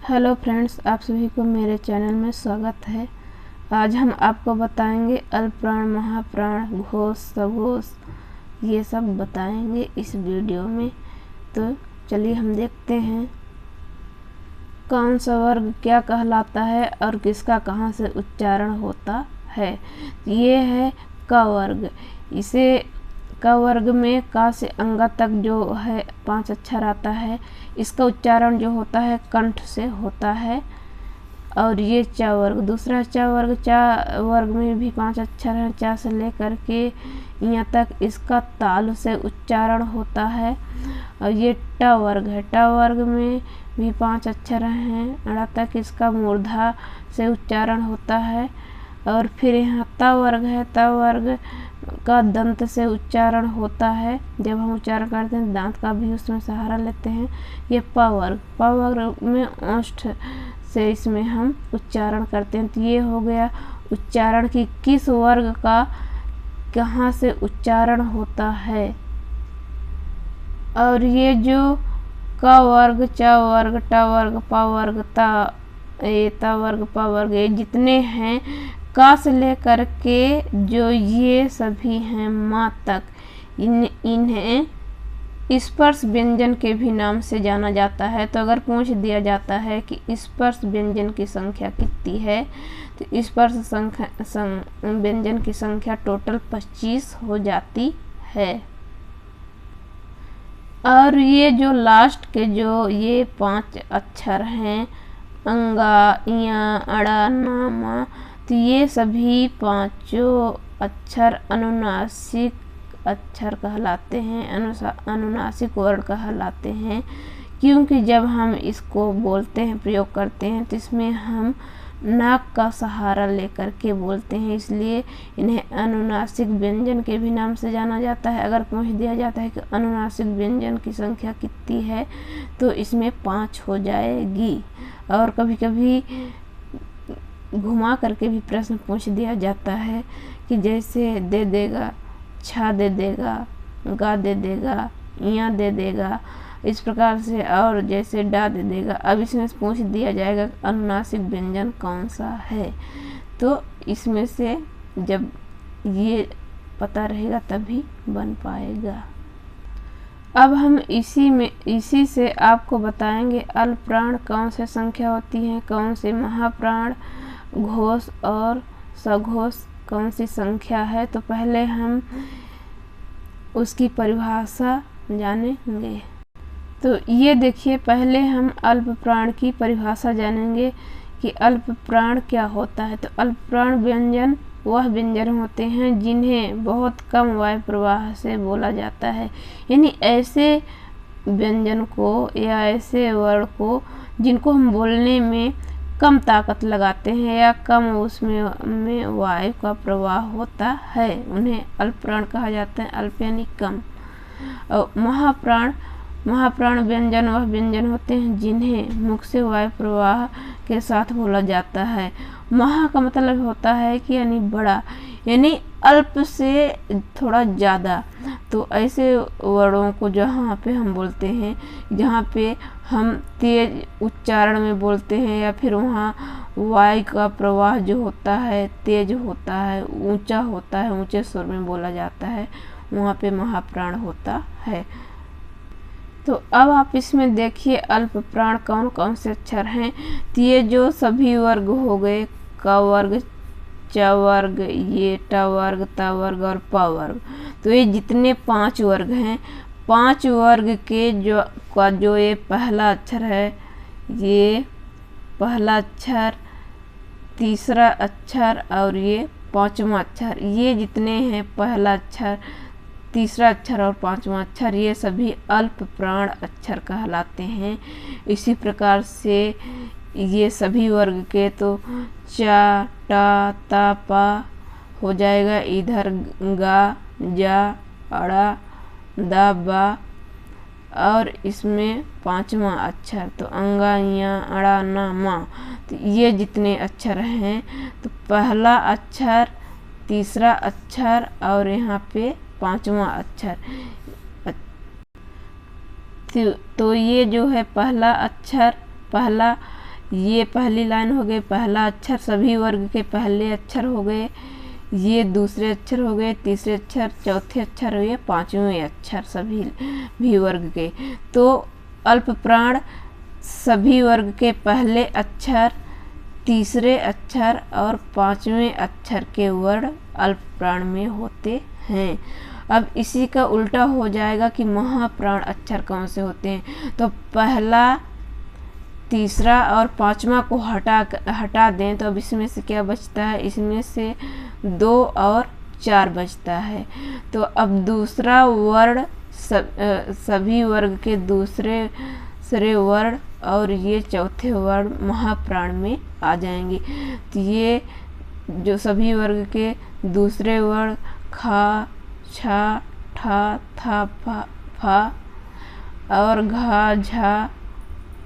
Hello friends, आप सभी को मेरे चैनल में स्वागत है। आज हम आपको बताएंगे अल्पप्राण, महाप्राण, घोष, सघोष, ये सब बताएंगे इस वीडियो में। तो चलिए हम देखते हैं कौन सा वर्ग क्या कहलाता है और किसका कहाँ से उच्चारण होता है। ये है क वर्ग। इसे क वर्ग में का से अंगा तक जो है 5 अक्षर आता है। इसका उच्चारण जो होता है कंठ से होता है। और ये च वर्ग, दूसरा च वर्ग, च वर्ग में भी 5 अक्षर हैं। च से लेकर के यहाँ तक इसका ताल से उच्चारण होता है। और ये ट वर्ग है। ट वर्ग में भी 5 अक्षर हैं। अड़ा तक इसका मूर्धा से उच्चारण होता है। और फिर यहाँ त वर्ग है। त वर्ग का दंत से उच्चारण होता है। जब हम उच्चारण करते हैं दांत का भी उसमें सहारा लेते हैं। ये प वर्ग, प वर्ग में ओष्ठ से इसमें हम उच्चारण करते हैं। तो ये हो गया उच्चारण की किस वर्ग का कहाँ से उच्चारण होता है। और ये जो क वर्ग, च वर्ग, ट वर्ग, प वर्ग, त वर्ग, प वर्ग, ये जितने हैं का से लेकर के जो ये सभी हैं माँ तक, इन्हें स्पर्श व्यंजन के भी नाम से जाना जाता है। तो अगर पूछ दिया जाता है कि स्पर्श व्यंजन की संख्या कितनी है, तो स्पर्श व्यंजन की संख्या टोटल 25 हो जाती है। और ये जो लास्ट के जो ये 5 अक्षर हैं अंगा, इया, अड़ा, ना, मा, तो ये सभी पांचों अक्षर अनुनासिक अक्षर कहलाते हैं, अनुनासिक वर्ण कहलाते हैं। क्योंकि जब हम इसको बोलते हैं, प्रयोग करते हैं, तो इसमें हम नाक का सहारा लेकर के बोलते हैं, इसलिए इन्हें अनुनासिक व्यंजन के भी नाम से जाना जाता है। अगर पूछ दिया जाता है कि अनुनासिक व्यंजन की संख्या कितनी है, तो इसमें 5 हो जाएगी। और कभी कभी घुमा करके भी प्रश्न पूछ दिया जाता है कि जैसे दे देगा, छा दे देगा, गा दे देगा, इया दे देगा, इस प्रकार से। और जैसे डा दे देगा। अब इसमें से पूछ दिया जाएगा अनुनासिक व्यंजन कौन सा है, तो इसमें से जब ये पता रहेगा तभी बन पाएगा। अब हम इसी से आपको बताएंगे अल्पप्राण कौन से संख्या होती है, कौन से महाप्राण, घोष और सघोष कौन सी संख्या है। तो पहले हम उसकी परिभाषा जानेंगे। तो ये देखिए, पहले हम अल्पप्राण की परिभाषा जानेंगे कि अल्पप्राण क्या होता है। तो अल्पप्राण व्यंजन वह व्यंजन होते हैं जिन्हें बहुत कम वायु प्रवाह से बोला जाता है। यानी ऐसे व्यंजन को या ऐसे वर्ण को जिनको हम बोलने में कम ताकत लगाते हैं या कम उसमें वायु का प्रवाह होता है, उन्हें अल्पप्राण कहा जाता है। अल्प यानी कम। और महाप्राण व्यंजन वह व्यंजन होते हैं जिन्हें मुख से वायु प्रवाह के साथ बोला जाता है। महा का मतलब होता है कि यानी बड़ा, यानी अल्प से थोड़ा ज़्यादा। तो ऐसे वर्णों को जहाँ पे हम बोलते हैं, जहाँ पे हम तेज उच्चारण में बोलते हैं या फिर वहाँ वायु का प्रवाह जो होता है तेज होता है, ऊंचा होता है, ऊंचे स्वर में बोला जाता है, वहाँ पे महाप्राण होता है। तो अब आप इसमें देखिए अल्पप्राण कौन कौन से अक्षर हैं। तो ये जो सभी वर्ग हो गए, क वर्ग, च वर्ग, ये ट वर्ग, त वर्ग और प वर्ग, तो ये जितने 5 वर्ग हैं, 5 वर्ग के जो ये पहला अक्षर है, ये पहला अक्षर, तीसरा अक्षर और ये 5वां अक्षर, ये जितने हैं पहला अक्षर, तीसरा अक्षर और 5वां अक्षर, ये सभी अल्पप्राण अक्षर कहलाते हैं। इसी प्रकार से ये सभी वर्ग के तो चा, टा, ता, पा हो जाएगा। इधर गा, जा, अड़ा, दा, बा और इसमें 5वां अक्षर तो अंगा, इया, अड़ा, ना, मा। तो ये जितने अक्षर हैं, तो पहला अक्षर, तीसरा अक्षर और यहाँ पे 5वां अक्षर। तो ये जो है पहला अक्षर, पहला ये पहली लाइन हो गई, पहला अक्षर सभी वर्ग के पहले अक्षर हो गए, ये दूसरे अक्षर हो गए, तीसरे अक्षर, चौथे अक्षर हुए, पांचवें अक्षर सभी भी वर्ग के। तो अल्प प्राण सभी वर्ग के पहले अक्षर, तीसरे अक्षर और पांचवें अक्षर के वर्ण अल्प प्राण में होते हैं। अब इसी का उल्टा हो जाएगा कि महाप्राण अक्षर कौन से होते हैं। तो पहला, तीसरा और पांचवा को हटा दें तो अब इसमें से क्या बचता है, इसमें से 2 और 4 बचता है। तो अब दूसरा वर्ण सभी वर्ग के दूसरे वर्ण और ये चौथे वर्ण महाप्राण में आ जाएंगे। तो ये जो सभी वर्ग के दूसरे वर्ण खा, छा, ठा, था, फा और घा, झा,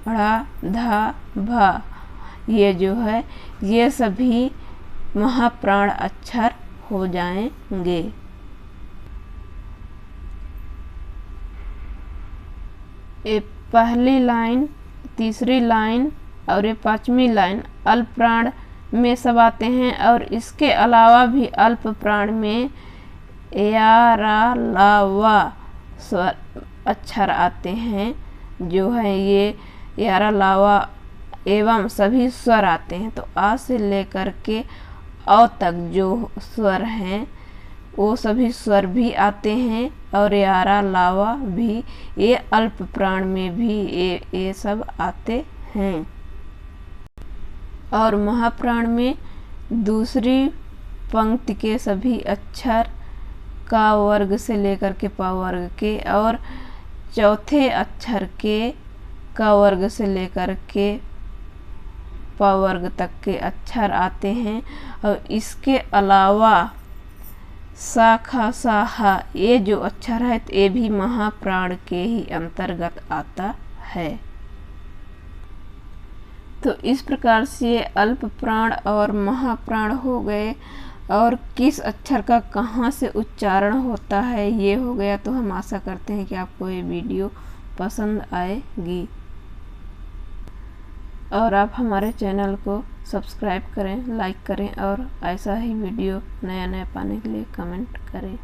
ढ़ा, धा, भा, ये जो है ये सभी महाप्राण अक्षर हो जाएंगे। ये पहली लाइन, तीसरी लाइन और ये पांचवी लाइन अल्प प्राण में सब आते हैं और इसके अलावा भी अल्प प्राण में या, रा, ला, वा स्वर अक्षर आते हैं, जो है ये यारा, लावा एवं सभी स्वर आते हैं। तो आ से लेकर के अ तक जो स्वर हैं वो सभी स्वर भी आते हैं और यारा, लावा भी, ये अल्प प्राण में भी ये सब आते हैं। और महाप्राण में दूसरी पंक्ति के सभी अक्षर का वर्ग से लेकर के पा वर्ग के और चौथे अक्षर के का वर्ग से लेकर के प वर्ग तक के अक्षर आते हैं। और इसके अलावा सा, खा, सा, हा ये जो अक्षर है तो ये भी महाप्राण के ही अंतर्गत आता है। तो इस प्रकार से ये अल्प प्राण और महाप्राण हो गए और किस अक्षर का कहाँ से उच्चारण होता है ये हो गया। तो हम आशा करते हैं कि आपको ये वीडियो पसंद आएगी और आप हमारे चैनल को सब्सक्राइब करें, लाइक करें और ऐसा ही वीडियो नया पाने के लिए कमेंट करें।